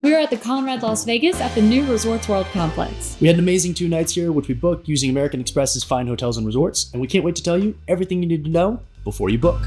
We are at the Conrad Las Vegas at the new Resorts World Complex. We had an amazing 2 nights here, which we booked using American Express's Fine Hotels and Resorts, and we can't wait to tell you everything you need to know before you book.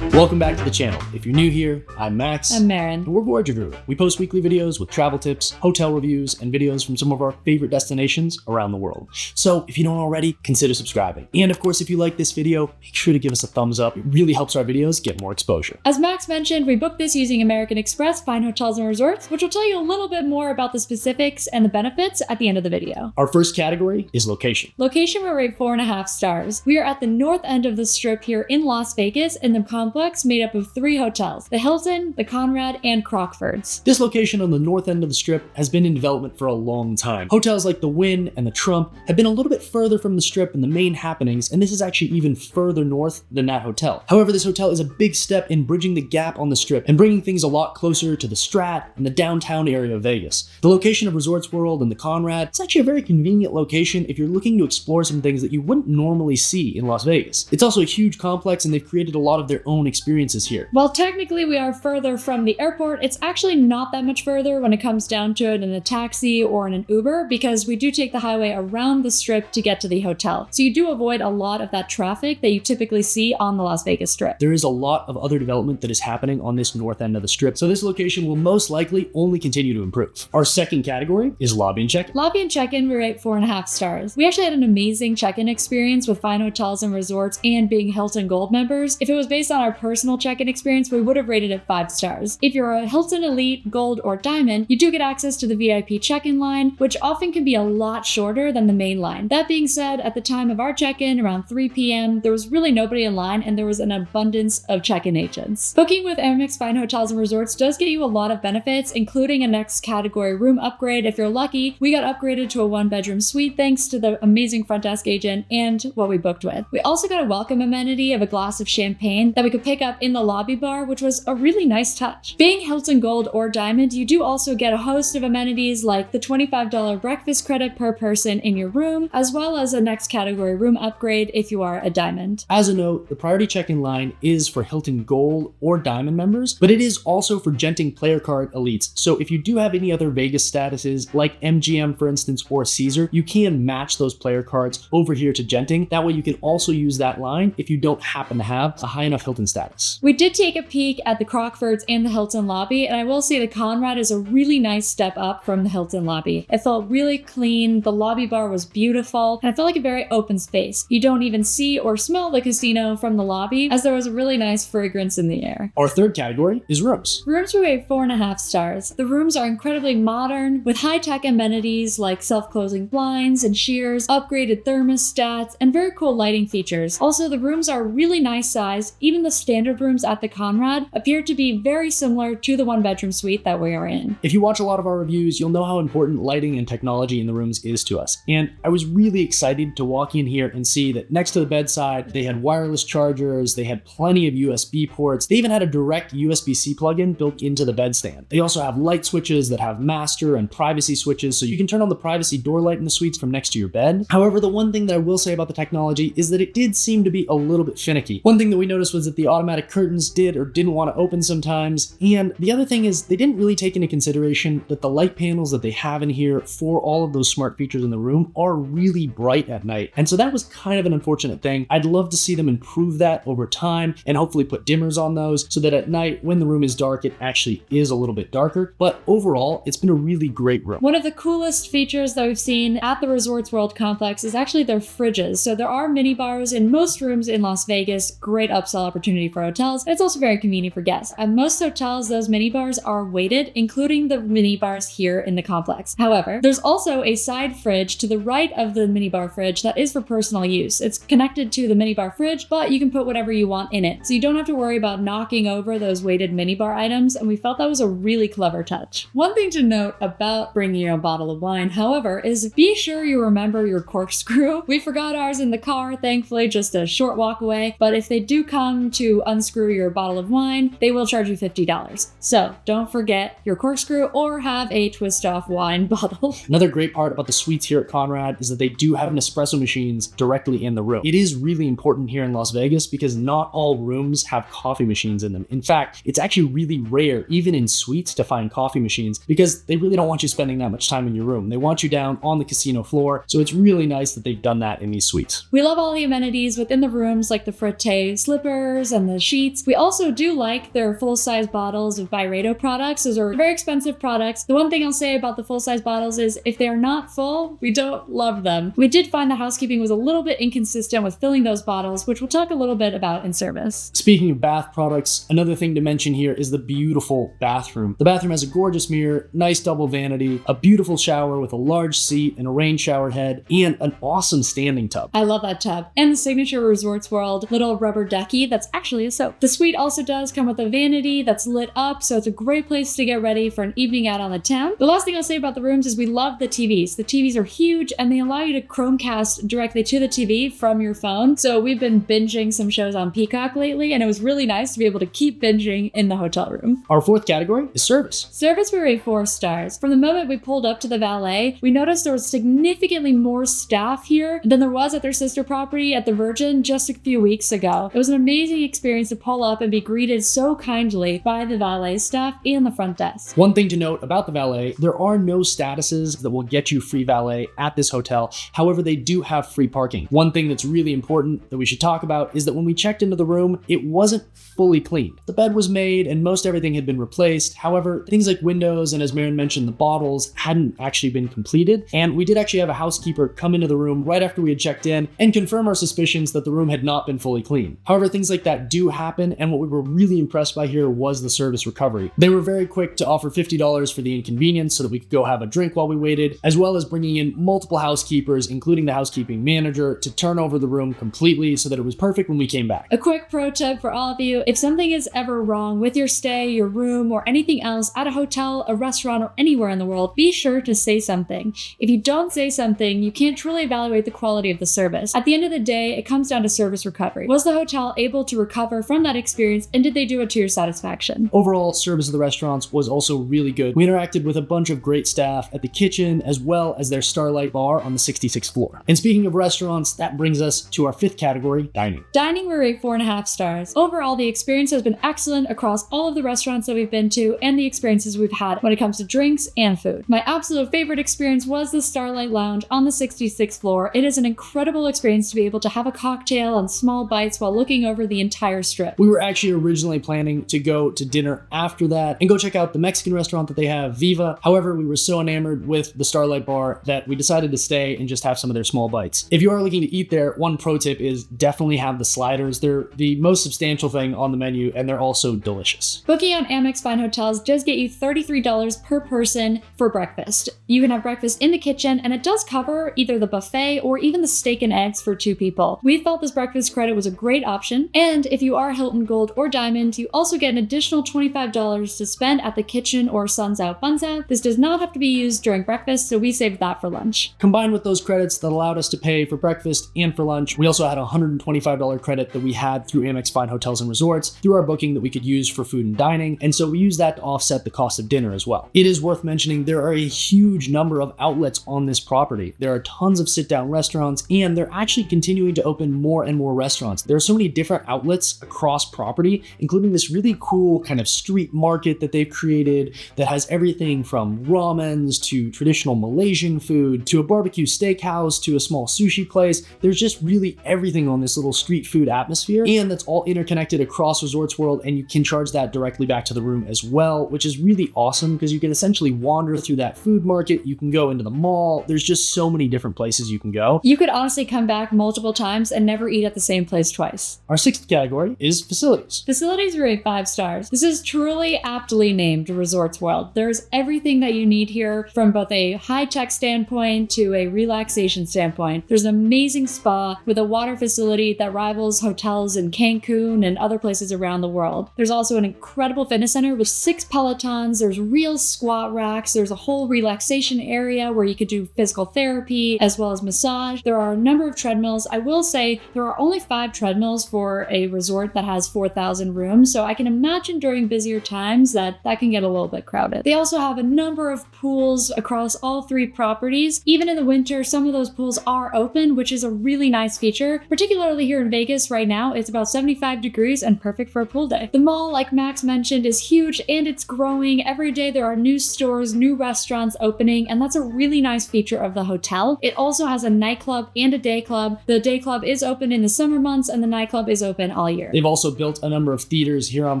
Welcome back to the channel. If you're new here, I'm Max. I'm Marin. And we're Voyager Guru. We post weekly videos with travel tips, hotel reviews, and videos from some of our favorite destinations around the world. So if you don't already, consider subscribing. And of course, if you like this video, make sure to give us a thumbs up. It really helps our videos get more exposure. As Max mentioned, we booked this using American Express Fine Hotels and Resorts, which will tell you a little bit more about the specifics and the benefits at the end of the video. Our first category is location. Location will rate 4.5 stars. We are at the north end of the strip here in Las Vegas in the complex made up of 3 hotels, the Hilton, the Conrad, and Crockfords. This location on the north end of the strip has been in development for a long time. Hotels like the Wynn and the Trump have been a little bit further from the strip and the main happenings, and this is actually even further north than that hotel. However, this hotel is a big step in bridging the gap on the strip and bringing things a lot closer to the Strat and the downtown area of Vegas. The location of Resorts World and the Conrad is actually a very convenient location if you're looking to explore some things that you wouldn't normally see in Las Vegas. It's also a huge complex, and they've created a lot of their own experiences here. While technically we are further from the airport, it's actually not that much further when it comes down to it in a taxi or in an Uber, because we do take the highway around the strip to get to the hotel. So you do avoid a lot of that traffic that you typically see on the Las Vegas Strip. There is a lot of other development that is happening on this north end of the strip, so this location will most likely only continue to improve. Our second category is lobby and check-in. Lobby and check-in, we rate 4.5 stars. We actually had an amazing check-in experience with Fine Hotels and Resorts and being Hilton Gold members. If it was based on our personal check-in experience, we would have rated it 5 stars. If you're a Hilton Elite, Gold, or Diamond, you do get access to the VIP check-in line, which often can be a lot shorter than the main line. That being said, at the time of our check-in, around 3 p.m., there was really nobody in line, and there was an abundance of check-in agents. Booking with AmEx Fine Hotels and Resorts does get you a lot of benefits, including a next category room upgrade. If you're lucky, we got upgraded to a 1-bedroom suite thanks to the amazing front desk agent and what we booked with. We also got a welcome amenity of a glass of champagne that we could pick up in the lobby bar, which was a really nice touch. Being Hilton Gold or Diamond, you do also get a host of amenities like the $25 breakfast credit per person in your room, as well as a next category room upgrade if you are a Diamond. As a note, the priority check-in line is for Hilton Gold or Diamond members, but it is also for Genting Player Card Elites. So if you do have any other Vegas statuses, like MGM for instance, or Caesar, you can match those player cards over here to Genting. That way you can also use that line if you don't happen to have a high enough Hilton status. We did take a peek at the Crockfords and the Hilton lobby, and I will say the Conrad is a really nice step up from the Hilton lobby. It felt really clean, the lobby bar was beautiful, and it felt like a very open space. You don't even see or smell the casino from the lobby, as there was a really nice fragrance in the air. Our third category is rooms. Rooms we rate 4.5 stars. The rooms are incredibly modern, with high-tech amenities like self-closing blinds and shears, upgraded thermostats, and very cool lighting features. Also, the rooms are really nice size. Even the standard rooms at the Conrad appear to be very similar to the 1-bedroom suite that we are in. If you watch a lot of our reviews, you'll know how important lighting and technology in the rooms is to us. And I was really excited to walk in here and see that next to the bedside, they had wireless chargers, they had plenty of USB ports, they even had a direct USB-C plug-in built into the bedstand. They also have light switches that have master and privacy switches, so you can turn on the privacy door light in the suites from next to your bed. However, the one thing that I will say about the technology is that it did seem to be a little bit finicky. One thing that we noticed was that the automatic curtains did or didn't want to open sometimes, and the other thing is they didn't really take into consideration that the light panels that they have in here for all of those smart features in the room are really bright at night, and so that was kind of an unfortunate thing. I'd love to see them improve that over time and hopefully put dimmers on those so that at night when the room is dark it actually is a little bit darker, but overall it's been a really great room. One of the coolest features that we've seen at the Resorts World Complex is actually their fridges. So there are mini bars in most rooms in Las Vegas, great upsell opportunity for hotels, and it's also very convenient for guests. At most hotels, those mini bars are weighted, including the mini bars here in the complex. However, there's also a side fridge to the right of the mini bar fridge that is for personal use. It's connected to the mini bar fridge, but you can put whatever you want in it. So you don't have to worry about knocking over those weighted mini bar items, and we felt that was a really clever touch. One thing to note about bringing your own bottle of wine, however, is be sure you remember your corkscrew. We forgot ours in the car, thankfully, just a short walk away, but if they do come to to unscrew your bottle of wine, they will charge you $50. So don't forget your corkscrew or have a twist off wine bottle. Another great part about the suites here at Conrad is that they do have Nespresso machines directly in the room. It is really important here in Las Vegas because not all rooms have coffee machines in them. In fact, it's actually really rare, even in suites, to find coffee machines because they really don't want you spending that much time in your room. They want you down on the casino floor, so it's really nice that they've done that in these suites. We love all the amenities within the rooms like the Frette slippers and the sheets. We also do like their full-size bottles of Byredo products. Those are very expensive products. The one thing I'll say about the full-size bottles is if they are not full, we don't love them. We did find the housekeeping was a little bit inconsistent with filling those bottles, which we'll talk a little bit about in service. Speaking of bath products, another thing to mention here is the beautiful bathroom. The bathroom has a gorgeous mirror, nice double vanity, a beautiful shower with a large seat and a rain shower head, and an awesome standing tub. I love that tub. And the signature Resorts World little rubber ducky that's actually a soap. The suite also does come with a vanity that's lit up, so it's a great place to get ready for an evening out on the town. The last thing I'll say about the rooms is we love the TVs. The TVs are huge and they allow you to Chromecast directly to the TV from your phone. So we've been binging some shows on Peacock lately, and it was really nice to be able to keep binging in the hotel room. Our fourth category is service. Service, we rate 4 stars. From the moment we pulled up to the valet, we noticed there was significantly more staff here than there was at their sister property at the Virgin just a few weeks ago. It was an amazing experience to pull up and be greeted so kindly by the valet staff and the front desk. One thing to note about the valet, there are no statuses that will get you free valet at this hotel. However, they do have free parking. One thing that's really important that we should talk about is that when we checked into the room, it wasn't fully cleaned. The bed was made and most everything had been replaced. However, things like windows and, as Maren mentioned, the bottles hadn't actually been completed. And we did actually have a housekeeper come into the room right after we had checked in and confirm our suspicions that the room had not been fully cleaned. However, things like that do happen, and what we were really impressed by here was the service recovery. They were very quick to offer $50 for the inconvenience so that we could go have a drink while we waited, as well as bringing in multiple housekeepers, including the housekeeping manager, to turn over the room completely so that it was perfect when we came back. A quick pro tip for all of you: if something is ever wrong with your stay, your room, or anything else at a hotel, a restaurant, or anywhere in the world, be sure to say something. If you don't say something, you can't truly evaluate the quality of the service. At the end of the day, it comes down to service recovery. Was the hotel able to recover from that experience, and did they do it to your satisfaction? Overall, service of the restaurants was also really good. We interacted with a bunch of great staff at the kitchen as well as their Starlight Bar on the 66th floor. And speaking of restaurants, that brings us to our fifth category, dining. Dining, we rate 4.5 stars. Overall, the experience has been excellent across all of the restaurants that we've been to and the experiences we've had when it comes to drinks and food. My absolute favorite experience was the Starlight Lounge on the 66th floor. It is an incredible experience to be able to have a cocktail and small bites while looking over the entire strip. We were actually originally planning to go to dinner after that and go check out the Mexican restaurant that they have, Viva. However, we were so enamored with the Starlight Bar that we decided to stay and just have some of their small bites. If you are looking to eat there, one pro tip is definitely have the sliders. They're the most substantial thing on the menu, and they're also delicious. Booking on AmEx Fine Hotels does get you $33 per person for breakfast. You can have breakfast in the kitchen, and it does cover either the buffet or even the steak and eggs for 2 people. We felt this breakfast credit was a great option, and if you are Hilton Gold or Diamond, you also get an additional $25 to spend at the kitchen or Suns Out Buns Out. This does not have to be used during breakfast, so we saved that for lunch. Combined with those credits that allowed us to pay for breakfast and for lunch, we also had a $125 credit that we had through AmEx Fine Hotels and Resorts through our booking that we could use for food and dining, and so we used that to offset the cost of dinner as well. It is worth mentioning there are a huge number of outlets on this property. There are tons of sit-down restaurants, and they're actually continuing to open more and more restaurants. There are so many different outlets across property, including this really cool kind of street market that they've created that has everything from ramens to traditional Malaysian food to a barbecue steakhouse to a small sushi place. There's just really everything on this little street food atmosphere, and that's all interconnected across Resorts World, and you can charge that directly back to the room as well, which is really awesome because you can essentially wander through that food market. You can go into the mall. There's just so many different places you can go. You could honestly come back multiple times and never eat at the same place twice. Our sixth category is facilities. Facilities rate 5 stars. This is truly aptly named Resorts World. There's everything that you need here from both a high-tech standpoint to a relaxation standpoint. There's an amazing spa with a water facility that rivals hotels in Cancun and other places around the world. There's also an incredible fitness center with 6 Pelotons. There's real squat racks. There's a whole relaxation area where you could do physical therapy as well as massage. There are a number of treadmills. I will say there are only 5 treadmills for a resort that has 4,000 rooms, so I can imagine during busier times that can get a little bit crowded. They also have a number of pools across all 3 properties. Even in the winter, some of those pools are open, which is a really nice feature. Particularly here in Vegas right now, it's about 75 degrees and perfect for a pool day. The mall, like Max mentioned, is huge and it's growing. Every day there are new stores, new restaurants opening, and that's a really nice feature of the hotel. It also has a nightclub and a day club. The day club is open in the summer months and the nightclub is open all year. They've also built a number of theaters here on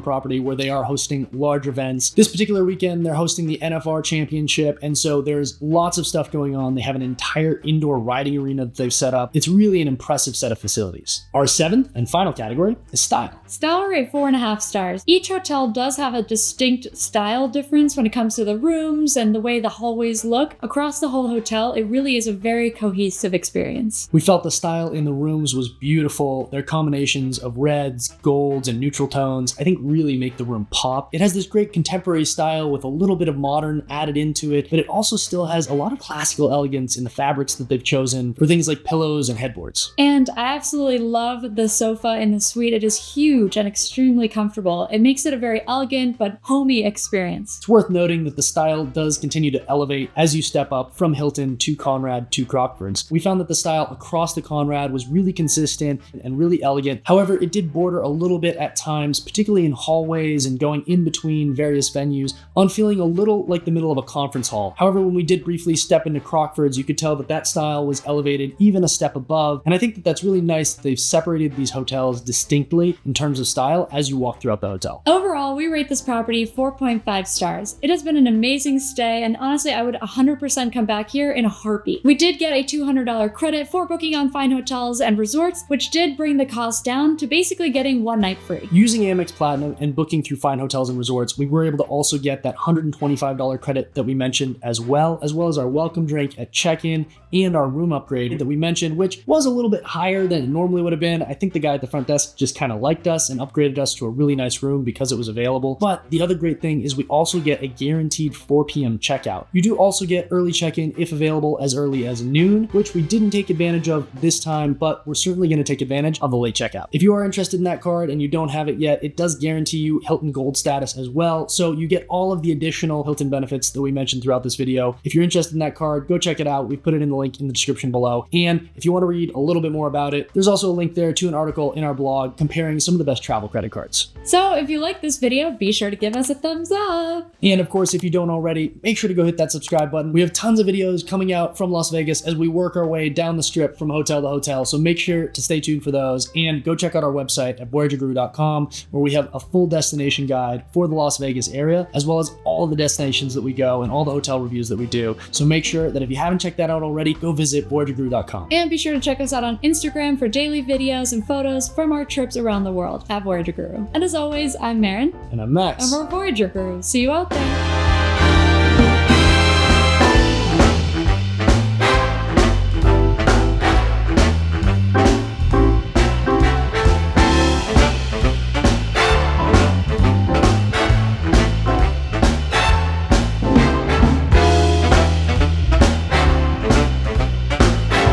property where they are hosting large events. This particular weekend, they're hosting the NFR Championship, and so there's lots of stuff going on. They have an entire indoor riding arena that they've set up. It's really an impressive set of facilities. Our 7th and final category is style. Style rate 4.5 stars. Each hotel does have a distinct style difference when it comes to the rooms and the way the hallways look. Across the whole hotel, it really is a very cohesive experience. We felt the style in the rooms was beautiful. Their combinations of reds, golds, and neutral tones, I think really make the room pop. It has this great contemporary style with a little bit of modern added into it, but it also still has a lot of classical elegance in the fabrics that they've chosen for things like pillows and headboards. And I absolutely love the sofa in the suite. It is huge and extremely comfortable. It makes it a very elegant but homey experience. It's worth noting that the style does continue to elevate as you step up from Hilton to Conrad to Crockfords. We found that the style across the Conrad was really consistent and really elegant. However, it did border a little bit at times, particularly in hallways and going in between various venues, on feeling a little like the middle of a conference hall. However, when we did briefly step into Crockfords, you could tell that that style was elevated even a step above, and I think that that's really nice that they've separated these hotels distinctly in terms of style as you walk throughout the hotel. Overall, we rate this property 4.5 stars. It has been an amazing stay, and honestly, I would 100% come back here in a heartbeat. We did get a $200 credit for booking on Fine Hotels and Resorts, which did bring the cost down to basically getting 1 night free. Using Amex Platinum and booking through Fine Hotels and Resorts, we were able to also get that $125 credit that we mentioned as well as our welcome drink at check-in and our room upgrade that we mentioned, which was a little bit higher than it normally would have been. I think the guy at the front desk just kind of liked us and upgraded us to a really nice room because it was available. But the other great thing is we also get a guaranteed 4 p.m. checkout. You do also get early check-in if available as early as noon, which we didn't take advantage of this time, but we're certainly going to take advantage of the late checkout. If you are interested in that card and you don't have it yet, it does guarantee you Hilton Gold status as well, so you get all of the additional Hilton benefits that we mentioned throughout this video. If you're interested in that card, go check it out. We've put it in the link in the description below. And if you want to read a little bit more about it, there's also a link there to an article in our blog comparing some of the best travel credit cards. So if you like this video, be sure to give us a thumbs up. And of course, if you don't already, make sure to go hit that subscribe button. We have tons of videos coming out from Las Vegas as we work our way down the strip from hotel to hotel. So make sure to stay tuned for those and go check out our website at voyagerguru.com, where we have a full destination guide for the Las Vegas area, as well as all of the destinations that we go and all the hotel reviews that we do. So make sure that if you haven't checked that out already, go visit voyagerguru.com. And be sure to check us out on Instagram for daily videos and photos from our trips around the world at Voyager Guru. And as always, I'm Marin. And I'm Max. And we're Voyager Guru. See you out there.